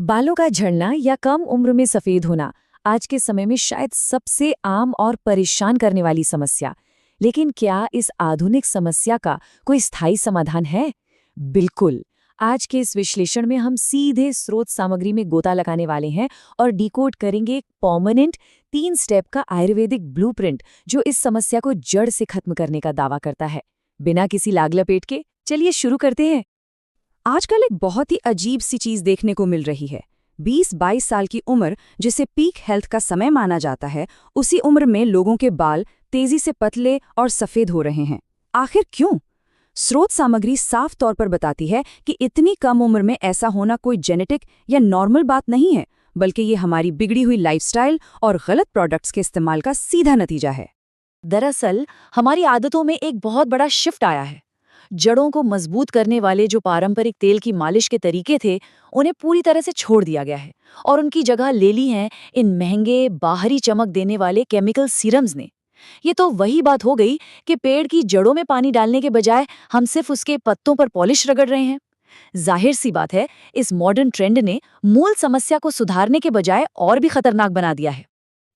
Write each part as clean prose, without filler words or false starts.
बालों का झड़ना या कम उम्र में सफेद होना आज के समय में शायद सबसे आम और परेशान करने वाली समस्या। लेकिन क्या इस आधुनिक समस्या का कोई स्थायी समाधान है? बिल्कुल। आज के इस विश्लेषण में हम सीधे स्रोत सामग्री में गोता लगाने वाले हैं और डिकोड करेंगे एक परमानेंट 3 स्टेप का आयुर्वेदिक ब्लूप्रिंट जो इस समस्या को जड़ से खत्म करने का दावा करता है। बिना किसी लाग लपेट के चलिए शुरू करते हैं। आजकल एक बहुत ही अजीब सी चीज देखने को मिल रही है। 20-22 साल की उम्र, जिसे पीक हेल्थ का समय माना जाता है, उसी उम्र में लोगों के बाल तेजी से पतले और सफेद हो रहे हैं। आखिर क्यों? स्रोत सामग्री साफ तौर पर बताती है कि इतनी कम उम्र में ऐसा होना कोई जेनेटिक या नॉर्मल बात नहीं है, बल्कि ये हमारी बिगड़ी हुई लाइफस्टाइल और गलत प्रोडक्ट्स के इस्तेमाल का सीधा नतीजा है। दरअसल हमारी आदतों में एक बहुत बड़ा शिफ्ट आया है। जड़ों को मजबूत करने वाले जो पारंपरिक तेल की मालिश के तरीके थे, उन्हें पूरी तरह से छोड़ दिया गया है और उनकी जगह ले ली है इन महंगे बाहरी चमक देने वाले केमिकल सीरम्स ने। ये तो वही बात हो गई कि पेड़ की जड़ों में पानी डालने के बजाय हम सिर्फ उसके पत्तों पर पॉलिश रगड़ रहे हैं। जाहिर सी बात है, इस मॉडर्न ट्रेंड ने मूल समस्या को सुधारने के बजाय और भी खतरनाक बना दिया है।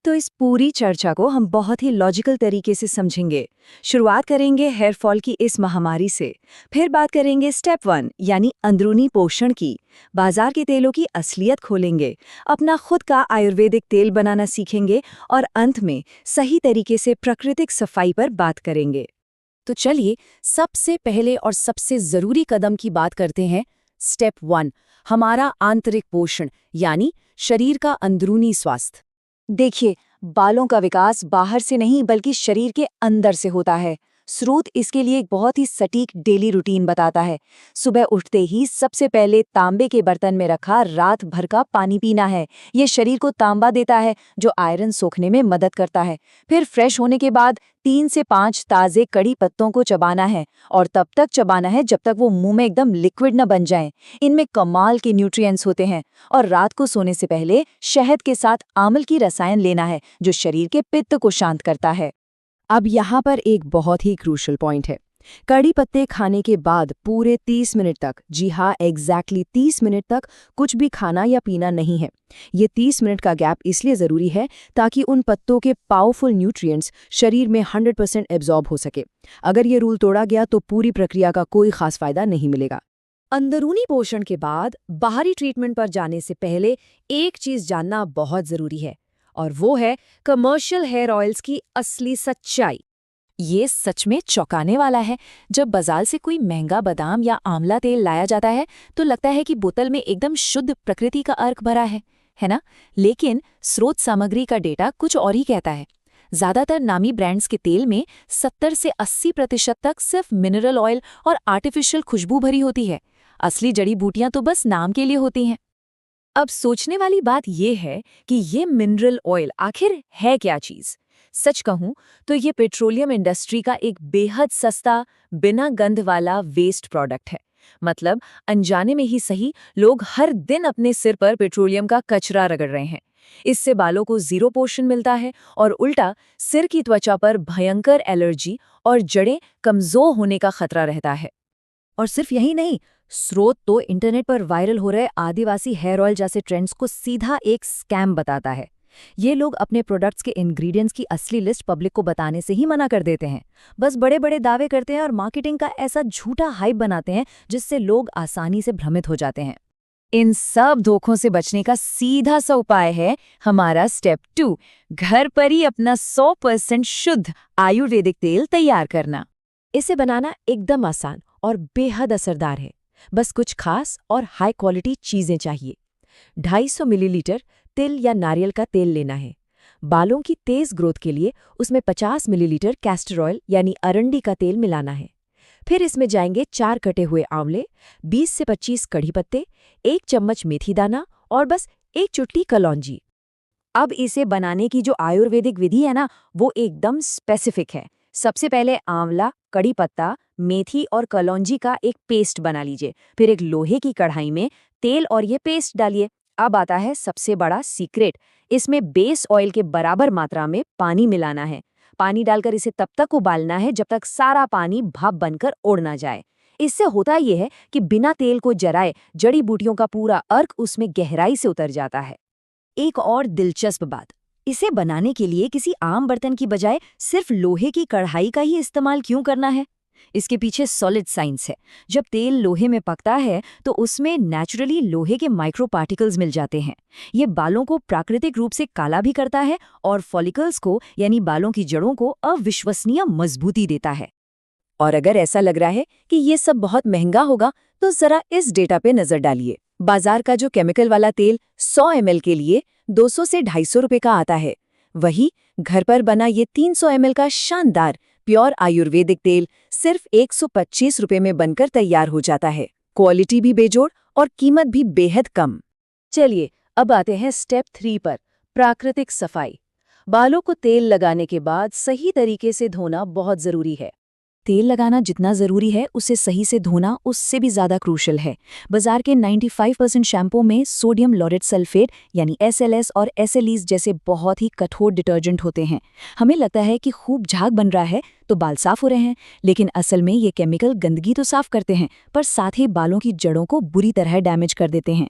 तो इस पूरी चर्चा को हम बहुत ही लॉजिकल तरीके से समझेंगे। शुरुआत करेंगे हेयर फॉल की इस महामारी से, फिर बात करेंगे स्टेप 1 यानी अंदरूनी पोषण की, बाजार के तेलों की असलियत खोलेंगे, अपना खुद का आयुर्वेदिक तेल बनाना सीखेंगे और अंत में सही तरीके से प्राकृतिक सफाई पर बात करेंगे। तो चलिए सबसे पहले और सबसे जरूरी कदम की बात करते हैं। स्टेप 1, हमारा आंतरिक पोषण यानी शरीर का अंदरूनी स्वास्थ्य। देखिए, बालों का विकास बाहर से नहीं बल्कि शरीर के अंदर से होता है। स्रोत इसके लिए एक बहुत ही सटीक डेली रूटीन बताता है। सुबह उठते ही सबसे पहले तांबे के बर्तन में रखा रात भर का पानी पीना है। ये शरीर को तांबा देता है जो आयरन सोखने में मदद करता है। फिर फ्रेश होने के बाद 3 से 5 ताजे कड़ी पत्तों को चबाना है और तब तक चबाना है जब तक वो मुंह में एकदम लिक्विड न बन जाएं। इनमें कमाल के न्यूट्रिएंट्स होते हैं। और रात को सोने से पहले शहद के साथ आंवल की रसायन लेना है जो शरीर के पित्त को शांत करता है। अब यहाँ पर एक बहुत ही क्रूशल पॉइंट है। कड़ी पत्ते खाने के बाद पूरे 30 मिनट तक, जी हाँ एग्जैक्टली 30 मिनट तक कुछ भी खाना या पीना नहीं है। ये 30 मिनट का गैप इसलिए ज़रूरी है ताकि उन पत्तों के पावरफुल न्यूट्रिएंट्स शरीर में 100% एब्जॉर्ब हो सके। अगर ये रूल तोड़ा गया तो पूरी प्रक्रिया का कोई खास फायदा नहीं मिलेगा। अंदरूनी पोषण के बाद बाहरी ट्रीटमेंट पर जाने से पहले एक चीज़ जानना बहुत ज़रूरी है, और वो है कमर्शियल हेयर ऑयल्स की असली सच्चाई। ये सच में चौंकाने वाला है। जब बाजार से कोई महंगा बादाम या आंवला तेल लाया जाता है तो लगता है कि बोतल में एकदम शुद्ध प्रकृति का अर्क भरा है ना? लेकिन स्रोत सामग्री का डेटा कुछ और ही कहता है। ज्यादातर नामी ब्रांड्स के तेल में 70 से 80% तक सिर्फ मिनरल ऑयल और आर्टिफिशियल खुशबू भरी होती है। असली जड़ी बूटियां तो बस नाम के लिए होती हैं। अब सोचने वाली बात यह है कि ये मिनरल ऑयल आखिर है क्या चीज? सच कहूं तो ये पेट्रोलियम इंडस्ट्री का एक बेहद सस्ता, बिना गंध वाला वेस्ट प्रोडक्ट है। मतलब अनजाने में ही सही, लोग हर दिन अपने सिर पर पेट्रोलियम का कचरा रगड़ रहे हैं। इससे बालों को जीरो पोषण मिलता है और उल्टा सिर की त्वचा पर भयंकर एलर्जी और जड़ें कमजोर होने का खतरा रहता है। और सिर्फ यही नहीं, स्रोत तो इंटरनेट पर वायरल हो रहे आदिवासी हेयर ऑयल जैसे ट्रेंड्स को सीधा एक स्कैम बताता है। ये लोग अपने प्रोडक्ट्स के इंग्रेडिएंट्स की असली लिस्ट पब्लिक को बताने से ही मना कर देते हैं। बस बड़े बड़े दावे करते हैं और मार्केटिंग का ऐसा झूठा हाइप बनाते हैं जिससे लोग आसानी से भ्रमित हो जाते हैं। इन सब धोखों से बचने का सीधा सा उपाय है हमारा स्टेप 2, घर पर ही अपना 100% शुद्ध आयुर्वेदिक तेल तैयार करना। इसे बनाना एकदम आसान और बेहद असरदार है। बस कुछ खास और हाई क्वालिटी चीजें चाहिए। 250 मिलीलीटर तिल या नारियल का तेल लेना है। बालों की तेज ग्रोथ के लिए उसमें 50 मिलीलीटर कैस्टर ऑयल यानी अरंडी का तेल मिलाना है। फिर इसमें जाएंगे 4 कटे हुए आंवले, 20 से 25 कड़ी पत्ते, 1 चम्मच मेथी दाना और बस 1 चुटकी कलौंजी। अब इसे बनाने की जो आयुर्वेदिक विधि है ना, वो एकदम स्पेसिफिक है। सबसे पहले आंवला, कड़ी पत्ता, मेथी और कलौंजी का एक पेस्ट बना लीजिए। फिर एक लोहे की कढ़ाई में तेल और ये पेस्ट डालिए। अब आता है सबसे बड़ा सीक्रेट, इसमें बेस ऑयल के बराबर मात्रा में पानी मिलाना है। पानी डालकर इसे तब तक उबालना है जब तक सारा पानी भाप बनकर उड़ ना जाए। इससे होता यह है कि बिना तेल को जराए जड़ी बूटियों का पूरा अर्क उसमें गहराई से उतर जाता है। एक और दिलचस्प बात, इसे बनाने के लिए किसी आम बर्तन की बजाय सिर्फ लोहे की कढ़ाई का ही इस्तेमाल क्यों करना है? इसके पीछे सॉलिड साइंस है। जब तेल लोहे में पकता है तो उसमें नेचुरली लोहे के माइक्रो पार्टिकल्स मिल जाते हैं। ये बालों को प्राकृतिक रूप से काला भी करता है और फॉलिकल्स को यानी बालों की जड़ों को अविश्वसनीय मजबूती देता है। और अगर ऐसा लग रहा है कि ये सब बहुत महंगा होगा, तो जरा इस डेटा पे नजर डालिए। बाजार का जो केमिकल वाला तेल 100 ml के लिए 200 से 250 रुपए का आता है, वही घर पर बना ये 300 ml का शानदार प्योर आयुर्वेदिक तेल सिर्फ 125 रुपए में बनकर तैयार हो जाता है। क्वालिटी भी बेजोड़ और कीमत भी बेहद कम। चलिए अब आते हैं स्टेप 3 पर, प्राकृतिक सफाई। बालों को तेल लगाने के बाद सही तरीके से धोना बहुत जरूरी है। तेल लगाना जितना जरूरी है उसे सही से धोना उससे भी ज्यादा क्रूशल है। बाजार के 95% शैम्पू में सोडियम लॉरेट सल्फेट यानी SLS और SLEs जैसे बहुत ही कठोर डिटर्जेंट होते हैं। हमें लगता है कि खूब झाग बन रहा है तो बाल साफ हो रहे हैं, लेकिन असल में ये केमिकल गंदगी तो साफ करते हैं पर साथ ही बालों की जड़ों को बुरी तरह डैमेज कर देते हैं।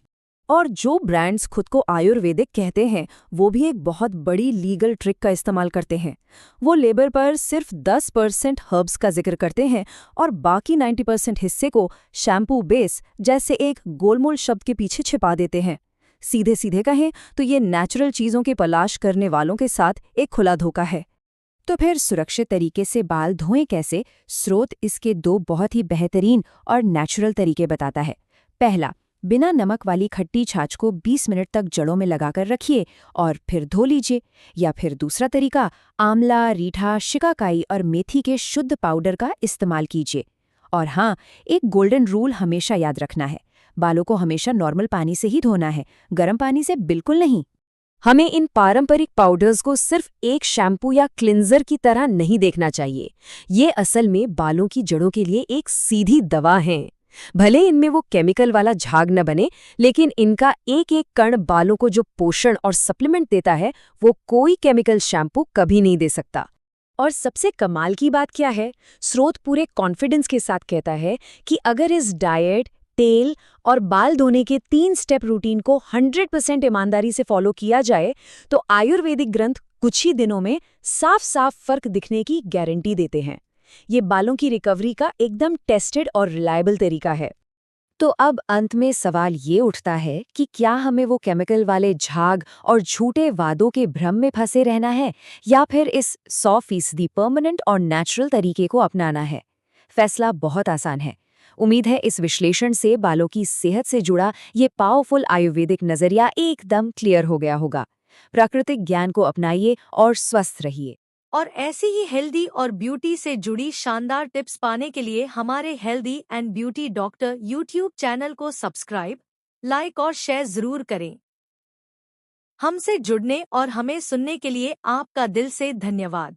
और जो ब्रांड्स खुद को आयुर्वेदिक कहते हैं वो भी एक बहुत बड़ी लीगल ट्रिक का इस्तेमाल करते हैं। वो लेबल पर सिर्फ 10% हर्ब्स का जिक्र करते हैं और बाकी 90% हिस्से को शैम्पू बेस जैसे एक गोलमोल शब्द के पीछे छिपा देते हैं। सीधे सीधे कहें तो ये नेचुरल चीज़ों की तलाश करने वालों के साथ एक खुला धोखा है। तो फिर सुरक्षित तरीके से बाल धोएं कैसे? स्रोत इसके 2 बहुत ही बेहतरीन और नेचुरल तरीके बताता है। पहला, बिना नमक वाली खट्टी छाछ को 20 मिनट तक जड़ों में लगाकर रखिए और फिर धो लीजिए। या फिर दूसरा तरीका, आंवला, रीठा, शिकाकाई और मेथी के शुद्ध पाउडर का इस्तेमाल कीजिए। और हाँ, एक गोल्डन रूल हमेशा याद रखना है, बालों को हमेशा नॉर्मल पानी से ही धोना है, गर्म पानी से बिल्कुल नहीं। हमें इन पारंपरिक पाउडर्स को सिर्फ एक शैम्पू या क्लिंजर की तरह नहीं देखना चाहिए। ये असल में बालों की जड़ों के लिए एक सीधी दवा है। भले इनमें वो केमिकल वाला झाग न बने, लेकिन इनका एक एक कण बालों को जो पोषण और सप्लीमेंट देता है वो कोई केमिकल शैम्पू कभी नहीं दे सकता। और सबसे कमाल की बात क्या है, स्रोत पूरे कॉन्फिडेंस के साथ कहता है कि अगर इस डाइट, तेल और बाल धोने के 3 स्टेप रूटीन को 100% ईमानदारी से फॉलो किया जाए तो आयुर्वेदिक ग्रंथ कुछ ही दिनों में साफ साफ फर्क दिखने की गारंटी देते हैं। ये बालों की रिकवरी का एकदम टेस्टेड और रिलायबल तरीका है। तो अब अंत में सवाल ये उठता है कि क्या हमें वो केमिकल वाले झाग और झूठे वादों के भ्रम में फंसे रहना है या फिर इस 100% परमानेंट और नेचुरल तरीके को अपनाना है? फैसला बहुत आसान है। उम्मीद है इस विश्लेषण से बालों की सेहत से जुड़ा ये पावरफुल आयुर्वेदिक नजरिया एकदम क्लियर हो गया होगा। प्राकृतिक ज्ञान को अपनाइए और स्वस्थ रहिए। और ऐसी ही हेल्दी और ब्यूटी से जुड़ी शानदार टिप्स पाने के लिए हमारे healthy and beauty doctor YouTube channel को सब्सक्राइब, लाइक और शेयर जरूर करें। हमसे जुड़ने और हमें सुनने के लिए आपका दिल से धन्यवाद।